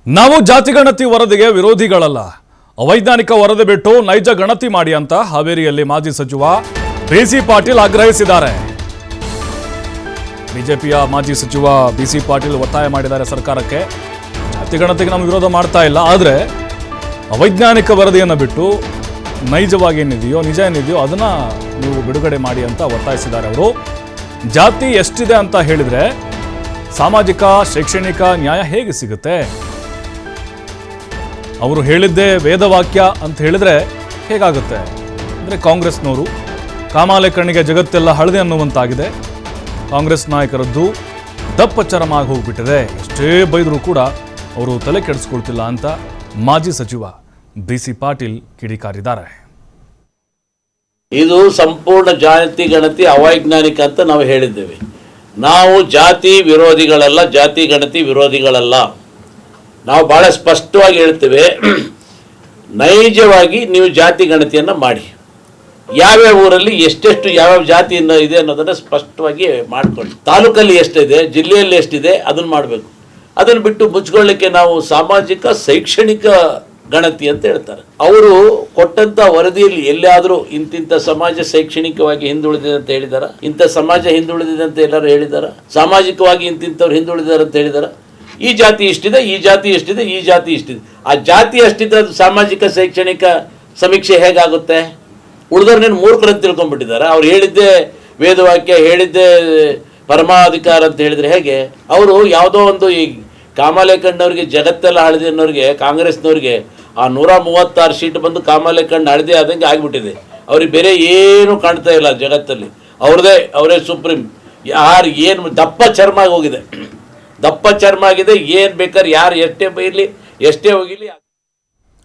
ನಾವು ಜಾತಿ ಗಣತಿ ವರದಿಗೆ ವಿರೋಧಿಗಳಲ್ಲ. ಅವೈಜ್ಞಾನಿಕ ವರದಿ ಬಿಟ್ಟು ನೈಜ ಗಣತಿ ಮಾಡಿ ಅಂತ ಹಾವೇರಿಯಲ್ಲಿ ಮಾಜಿ ಸಚಿವ ಬಿಸಿ ಪಾಟೀಲ್ ಆಗ್ರಹಿಸಿದ್ದಾರೆ. ಬಿಜೆಪಿಯ ಮಾಜಿ ಸಚಿವ ಬಿಸಿ ಪಾಟೀಲ್ ಒತ್ತಾಯ ಮಾಡಿದ್ದಾರೆ ಸರ್ಕಾರಕ್ಕೆ. ಜಾತಿ ಗಣತಿಗೆ ನಾವು ವಿರೋಧ ಮಾಡ್ತಾ ಇಲ್ಲ, ಆದರೆ ಅವೈಜ್ಞಾನಿಕ ವರದಿಯನ್ನು ಬಿಟ್ಟು ನೈಜವಾಗಿ ಏನಿದೆಯೋ ನಿಜ ಏನಿದೆಯೋ ಅದನ್ನ ನೀವು ಬಿಡುಗಡೆ ಮಾಡಿ ಅಂತ ಒತ್ತಾಯಿಸಿದ್ದಾರೆ. ಅವರು ಜಾತಿ ಎಷ್ಟಿದೆ ಅಂತ ಹೇಳಿದ್ರೆ ಸಾಮಾಜಿಕ ಶೈಕ್ಷಣಿಕ ನ್ಯಾಯ ಹೇಗೆ ಸಿಗುತ್ತೆ? ಅವರು ಹೇಳಿದ್ದೇ ವೇದವಾಕ್ಯ ಅಂತ ಹೇಳಿದ್ರೆ ಹೇಗಾಗುತ್ತೆ? ಅಂದರೆ ಕಾಂಗ್ರೆಸ್ನವರು ಕಾಮಾಲೆ ಕಣ್ಣಿಗೆ ಜಗತ್ತೆಲ್ಲ ಹಳದೆ ಅನ್ನುವಂತಾಗಿದೆ. ಕಾಂಗ್ರೆಸ್ ನಾಯಕರದ್ದು ದಪ್ಪ ಚರಮಾಗಿ ಹೋಗ್ಬಿಟ್ಟಿದೆ. ಎಷ್ಟೇ ಬೈದರೂ ಕೂಡ ಅವರು ತಲೆ ಕೆಡಿಸ್ಕೊಳ್ತಿಲ್ಲ ಅಂತ ಮಾಜಿ ಸಚಿವ ಬಿಸಿ ಪಾಟೀಲ್ ಕಿಡಿಕಾರಿದ್ದಾರೆ. ಇದು ಸಂಪೂರ್ಣ ಜಾತಿ ಗಣತಿ ಅವೈಜ್ಞಾನಿಕ ಅಂತ ನಾವು ಹೇಳಿದ್ದೇವೆ. ನಾವು ಜಾತಿ ವಿರೋಧಿಗಳಲ್ಲ, ಜಾತಿ ಗಣತಿ ವಿರೋಧಿಗಳಲ್ಲ. ನಾವು ಭಾಳ ಸ್ಪಷ್ಟವಾಗಿ ಹೇಳ್ತೇವೆ, ನೈಜವಾಗಿ ನೀವು ಜಾತಿ ಗಣತಿಯನ್ನು ಮಾಡಿ, ಯಾವ್ಯಾವ ಊರಲ್ಲಿ ಎಷ್ಟೆಷ್ಟು ಯಾವ್ಯಾವ ಜಾತಿ ಇದೆ ಅನ್ನೋದನ್ನು ಸ್ಪಷ್ಟವಾಗಿ ಮಾಡಿಕೊಳ್ಳಿ. ತಾಲೂಕಲ್ಲಿ ಎಷ್ಟಿದೆ, ಜಿಲ್ಲೆಯಲ್ಲಿ ಎಷ್ಟಿದೆ ಅದನ್ನು ಮಾಡಬೇಕು. ಅದನ್ನು ಬಿಟ್ಟು ಮುಚ್ಕೊಳ್ಳಿಕ್ಕೆ ನಾವು ಸಾಮಾಜಿಕ ಶೈಕ್ಷಣಿಕ ಗಣತಿ ಅಂತ ಹೇಳ್ತಾರೆ. ಅವರು ಕೊಟ್ಟಂಥ ವರದಿಯಲ್ಲಿ ಎಲ್ಲಿಯಾದರೂ ಇಂತಿಂಥ ಸಮಾಜ ಶೈಕ್ಷಣಿಕವಾಗಿ ಹಿಂದುಳಿದಿದೆ ಅಂತ ಹೇಳಿದಾರ? ಇಂಥ ಸಮಾಜ ಹಿಂದುಳಿದಿದೆ ಅಂತ ಎಲ್ಲರೂ ಹೇಳಿದಾರ? ಸಾಮಾಜಿಕವಾಗಿ ಇಂತಿಂಥವ್ರು ಹಿಂದುಳಿದಾರೆ ಅಂತ ಹೇಳಿದಾರ? ಈ ಜಾತಿ ಇಷ್ಟಿದೆ, ಈ ಜಾತಿ ಎಷ್ಟಿದೆ, ಈ ಜಾತಿ ಇಷ್ಟಿದೆ. ಆ ಜಾತಿ ಅಷ್ಟಿದ್ರೆ ಅದು ಸಾಮಾಜಿಕ ಶೈಕ್ಷಣಿಕ ಸಮೀಕ್ಷೆ ಹೇಗಾಗುತ್ತೆ? ಉಳಿದವ್ರನ್ನೇನು ಮೂರ್ಖರಂತ ತಿಳ್ಕೊಂಡ್ಬಿಟ್ಟಿದ್ದಾರೆ. ಅವ್ರು ಹೇಳಿದ್ದೇ ವೇದವಾಕ್ಯ, ಹೇಳಿದ್ದೇ ಪರಮಾಧಿಕಾರ ಅಂತ ಹೇಳಿದ್ರೆ ಹೇಗೆ? ಅವರು ಯಾವುದೋ ಒಂದು ಈ ಕಾಮಾಲೆ ಕಣ್ಣವ್ರಿಗೆ ಜಗತ್ತೆಲ್ಲ ಹಳದಿ ಅನ್ನೋರಿಗೆ, ಕಾಂಗ್ರೆಸ್ನವ್ರಿಗೆ ಆ 136 ಸೀಟ್ ಬಂದು ಕಾಮಾಲೆ ಕಣ್ಣು ಹಳದಿ ಆದಂಗೆ ಆಗಿಬಿಟ್ಟಿದೆ. ಅವ್ರಿಗೆ ಬೇರೆ ಏನು ಕಾಣ್ತಾ ಇಲ್ಲ ಜಗತ್ತಲ್ಲಿ. ಅವರೇ ಸುಪ್ರೀಂ. ಯಾರು ಏನು ದಪ್ಪ ಚರ್ಮ ಹೋಗಿದೆ, ದಪ್ಪ ಚರ್ಮ ಆಗಿದೆ. ಏನು ಬೇಕಾದ್ರೆ ಯಾರು ಎಷ್ಟೇ ಬೈಲಿ ಎಷ್ಟೇ ಹೋಗಿಲಿ